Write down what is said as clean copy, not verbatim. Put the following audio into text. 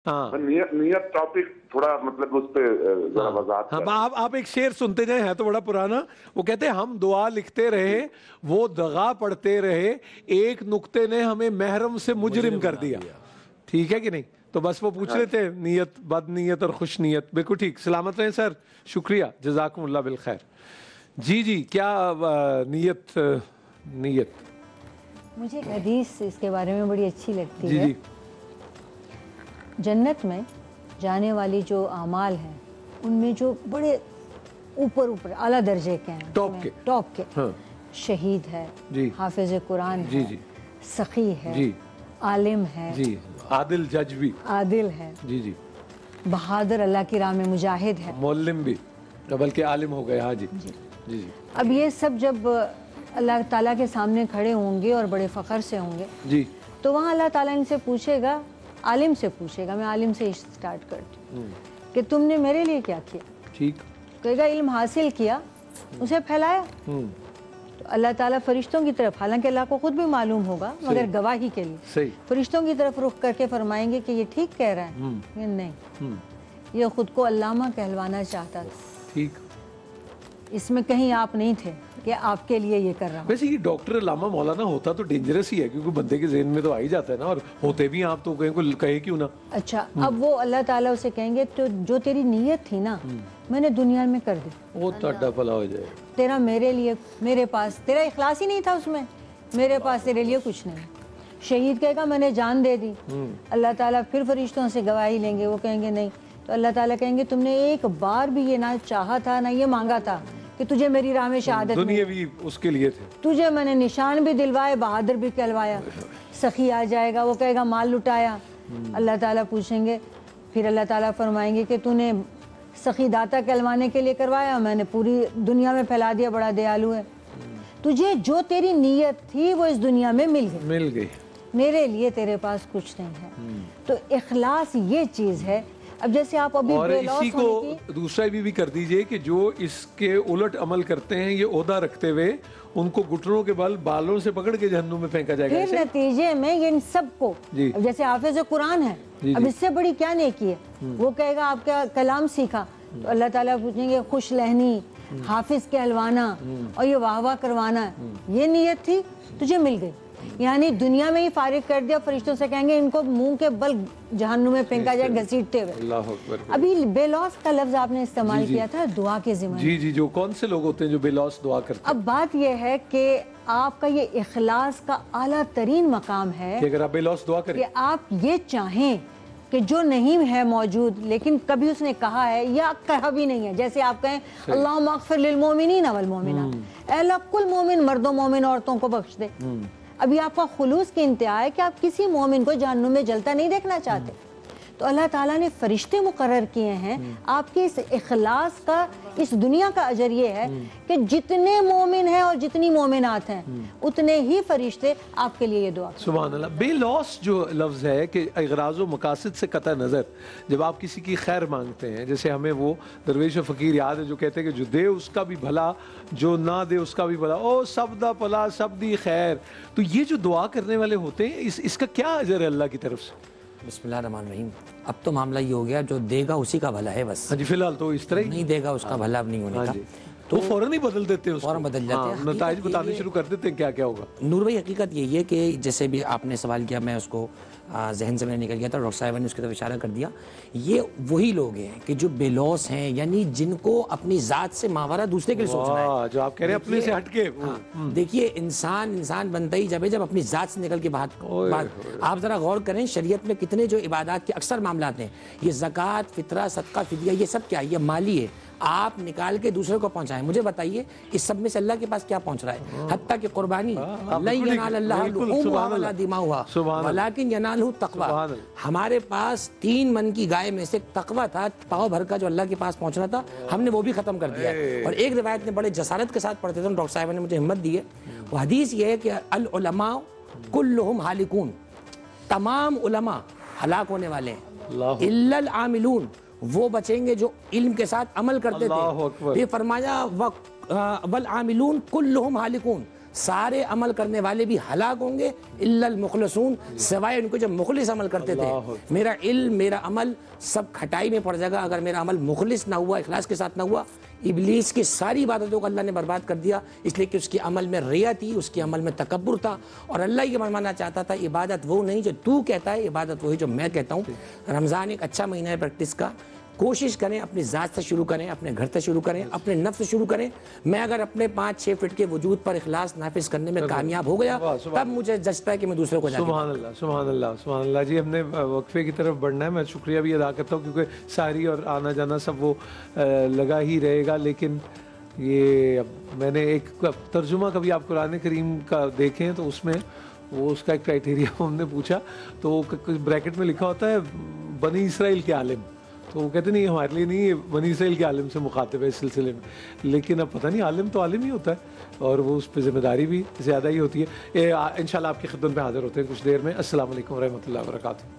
نیت ٹاپک تھوڑا مطلب اس پہ ذرا وضاحت ہاں آپ ایک شعر سنتے جائیں، ہے تو بڑا پرانا. وہ کہتے ہیں ہم دعا لکھتے رہے وہ دغا پڑھتے رہے، ایک نقطے نے ہمیں محرم سے مجرم کر دیا. ٹھیک ہے کہ نہیں؟ تو بس وہ پوچھ رہے تھے نیت، بد نیت اور خوش نیت. بالکل ٹھیک. سلامت رہیں سر، شکریہ، جزاکم اللہ بالخیر. جی کیا نیت مجھے ایک حدیث اس کے بارے میں بڑی اچھی لگتی ہے. جی جنت میں جانے والی جو اعمال ہیں ان میں جو بڑے اوپر اعلیٰ درجے کے ہیں، ٹاپ کے شہید ہے، حافظ قرآن ہے، سخی ہے، عالم ہے، عادل جج بھی عادل ہے، بہادر اللہ کی راہ میں مجاہد ہے، معلم بھی بلکہ عالم ہو گئے. ہاں جی. اب یہ سب جب اللہ تعالیٰ کے سامنے کھڑے ہوں گے اور بڑے فخر سے ہوں گے تو وہاں اللہ تعالیٰ ان سے پوچھے گا، عالم سے پوچھے گا. میں عالم سے اسٹارٹ کرتی ہوں کہ تم نے میرے لیے کیا کیا. ٹھیک. کہے گا علم حاصل کیا، اسے پھیلایا. تو اللہ تعالیٰ فرشتوں کی طرف، حالانکہ اللہ کو خود بھی معلوم ہوگا مگر گواہی کے لیے فرشتوں کی طرف رخ کر کے فرمائیں گے کہ یہ ٹھیک کہہ رہا ہے. نہیں، یہ خود کو علامہ کہلوانا چاہتا تھا. ٹھیک. اس میں کہیں آپ نہیں تھے کہ آپ کے لیے یہ کر رہا ہوں. ویسے یہ ڈاکٹر علامہ مولانا ہوتا تو ڈینجرس ہی ہے، کیونکہ بندے کے ذہن میں تو آ ہی جاتا ہے نا، اور ہوتے بھی آپ تو کہے کیوں نہ. اچھا، اب وہ اللہ تعالیٰ اسے کہیں گے تو جو تیری نیت تھی نا میں نے دنیا میں کر دی، وہ تھا بھلا ہو جائے. تیرا میرے لیے، میرے پاس تیرا اخلاص ہی نہیں تھا اس میں، میرے پاس تیرے لیے کچھ نہیں. شہید کہے گا میں نے جان دے دی. اللہ تعالیٰ پھر فرشتوں سے گواہی لیں گے، وہ کہیں گے نہیں. تو اللہ تعالیٰ کہیں گے تم نے ایک بار بھی یہ نہ چاہا تھا نہ یہ مانگا تھا کہ تجھے میری راہ میں شہادت دنیا بھی اس کے لیے تھے، تجھے میں نے نشان بھی دلوائے، بہادر بھی کہلوایا. سخی آ جائے گا، وہ کہے گا مال لٹایا. اللہ تعالیٰ پوچھیں گے، پھر اللہ تعالیٰ فرمائیں گے کہ تو نے سخی داتا کہلوانے کے لیے کروایا، میں نے پوری دنیا میں پھیلا دیا، بڑا دیالو ہے. تجھے جو تیری نیت تھی وہ اس دنیا میں مل گئی، میرے لیے تیرے پاس کچھ نہیں ہے. تو اخلاص یہ چیز ہے. اب جیسے آپ ابھی اور اسی کو دوسرا بھی کر دیجئے کہ جو اس کے الٹ عمل کرتے ہیں، یہ عہدہ رکھتے ہوئے ان کو گھٹنوں کے بل بالوں سے پکڑ کے جہنم میں پھینکا جائے گا. پھر نتیجے میں ان سب کو جیسے حافظ قرآن ہے، اب اس سے بڑی کیا نیکی ہے. وہ کہے گا آپ کا کلام سیکھا، تو اللہ تعالیٰ پوچھیں گے خوش لہنی، حافظ کہلوانا اور یہ واہ واہ کروانا، یہ نیت تھی تجھے مل گئی. یعنی دنیا میں ہی فارغ کر دیا. فرشتوں سے کہیں گے ان کو منہ کے بل جہنم میں پھینکا جائے گھسیٹتے ہوئے. ابھی بے لوث کا لفظ آپ نے استعمال کیا تھا دعا کے ذمہ. جی جو کون سے لوگ ہوتے ہیں جو بے لوث دعا کرتے ہیں؟ اب بات یہ ہے کہ آپ کا یہ اخلاص کا اعلیٰ ترین مقام ہے کہ اگر آپ بے لوث دعا کریں، کہ آپ یہ چاہیں کہ جو نہیں ہے موجود لیکن کبھی اس نے کہا ہے یا کہا بھی نہیں ہے. جیسے آپ کہیں اللہم اغفر للمؤمنین والمؤمنات، اے اللہ کل مومن مردوں مومن عورتوں کو بخش دے. ابھی آپ کا خلوص کی انتہا ہے کہ آپ کسی مومن کو جہنم میں جلتا نہیں دیکھنا چاہتے. تو اللہ تعالیٰ نے فرشتے مقرر کیے ہیں. آپ کے اس اخلاص کا، اس دنیا کا اجر یہ ہے کہ جتنے مومن ہیں اور جتنی مومنات ہیں اتنے ہی فرشتے آپ کے لیے یہ دعا کریں. سبحان اللہ. بے لوث جو لفظ ہے کہ اغراض و مقاصد سے قطع نظر، جب آپ کسی کی خیر مانگتے ہیں، جیسے ہمیں وہ درویش و فقیر یاد ہے جو کہتے ہیں کہ جو دے اس کا بھی بھلا، جو نہ دے اس کا بھی بھلا، او سب دا بھلا سب دی خیر. تو یہ جو دعا کرنے والے ہوتے ہیں، اس کا کیا اجر ہے اللہ کی طرف سے؟ بسم اللہ الرحمن الرحیم. اب تو معاملہ یہ ہو گیا جو دے گا اسی کا بھلا ہے بس. ہاں جی، فی الحال تو اس طرح نہیں دے گا اس کا بھلا نہیں ہونے کا. تو فوراً ہی بدل دیتے ہیں، فوراً بدل جاتے ہیں، نتائج بتانے شروع کر دیتے ہیں کیا کیا ہوگا. نور بھائی حقیقت یہی ہے کہ جیسے بھی آپ نے سوال کیا، میں اس کو ذہن سے میں نکل گیا تھا، ڈاکٹر صاحبہ نے اس کی طرف اشارہ کر دیا. یہ وہی لوگ ہیں کہ جو بے لوث ہیں، یعنی جن کو اپنی ذات سے ماورا دوسرے کے لیے سوچنا ہے. جو آپ کہہ رہے ہیں اپنے سے ہٹ کے. دیکھیے انسان بنتا ہی جب اپنی ذات سے نکل کے بات. آپ ذرا غور کریں شریعت میں کتنے جو عبادات کے اکثر معاملات ہیں، یہ زکوٰۃ، فطرہ، صدقہ، فدیہ، یہ سب کیا ہے؟ یہ مالی ہے. آپ نکال کے دوسرے کو پہنچائیں. مجھے بتائیے اس سب میں سے اللہ کے پاس کیا پہنچ رہا ہے؟ حتیٰ کہ قربانی لن ینال اللہ لحومھا ولا دماؤھا ولکن ینالہ التقوی. ہمارے پاس 3 من کی گائے میں سے تقوی تھا، پاؤ بھر کا جو اللہ کے پاس پہنچنا تھا، ہم نے وہ بھی ختم کر دیا ہے. اور ایک روایت نے بڑے جسارت کے ساتھ پڑھتے تھے، ڈاکٹر صاحب نے مجھے ہمت دی ہے. وہ حدیث یہ ہے کہ العلماء کلہم ہالکون، تمام علماء ہلاک ہونے والے ہیں، الا العاملون، وہ بچیں گے جو علم کے ساتھ عمل کرتے تھے. یہ فرمایا والعاملون کلہم ہالکون، سارے عمل کرنے والے بھی ہلاک ہوں گے الا المخلصون، سوائے ان کو جو مخلص عمل کرتے تھے. میرا علم، میرا عمل سب کھٹائی میں پڑ جائے گا اگر میرا عمل مخلص نہ ہوا، اخلاص کے ساتھ نہ ہوا. ابلیس کی ساری عبادتوں کو اللہ نے برباد کر دیا، اس لیے کہ اس کے عمل میں ریا تھی، اس کے عمل میں تکبر تھا، اور اللہ یہ منوانا چاہتا تھا عبادت وہ نہیں جو تو کہتا ہے، عبادت وہی جو میں کہتا ہوں. رمضان ایک اچھا مہینہ ہے پریکٹس کا. کوشش کریں اپنی ذات سے شروع کریں، اپنے گھر سے شروع کریں، اپنے نفس سے شروع کریں. میں اگر اپنے 5-6 فٹ کے وجود پر اخلاص نافذ کرنے میں کامیاب ہو گیا تب مجھے جچتا ہے کہ میں دوسروں کو سبحان اللہ، سبحان اللہ، سبحان اللہ. جی ہم نے وقفے کی طرف بڑھنا ہے. میں شکریہ بھی ادا کرتا ہوں کیونکہ ساری اور آنا جانا سب وہ لگا ہی رہے گا. لیکن یہ میں نے ایک ترجمہ کبھی آپ قرآن کریم کا دیکھیں تو اس میں وہ اس کا ایک کرائٹیریا ہم نے پوچھا تو بریکٹ میں لکھا ہوتا ہے بنی اسرائیل کے عالم، تو وہ کہتے نہیں ہمارے لیے نہیں، یہ بنی اسرائیل کے عالم سے مخاطب ہے اس سلسلے میں. لیکن اب پتہ نہیں، عالم تو عالم ہی ہوتا ہے اور وہ اس پہ ذمہ داری بھی زیادہ ہی ہوتی ہے. انشاءاللہ آپ کی خدمت میں حاضر ہوتے ہیں کچھ دیر میں. السلام علیکم ورحمۃ اللہ وبرکاتہ.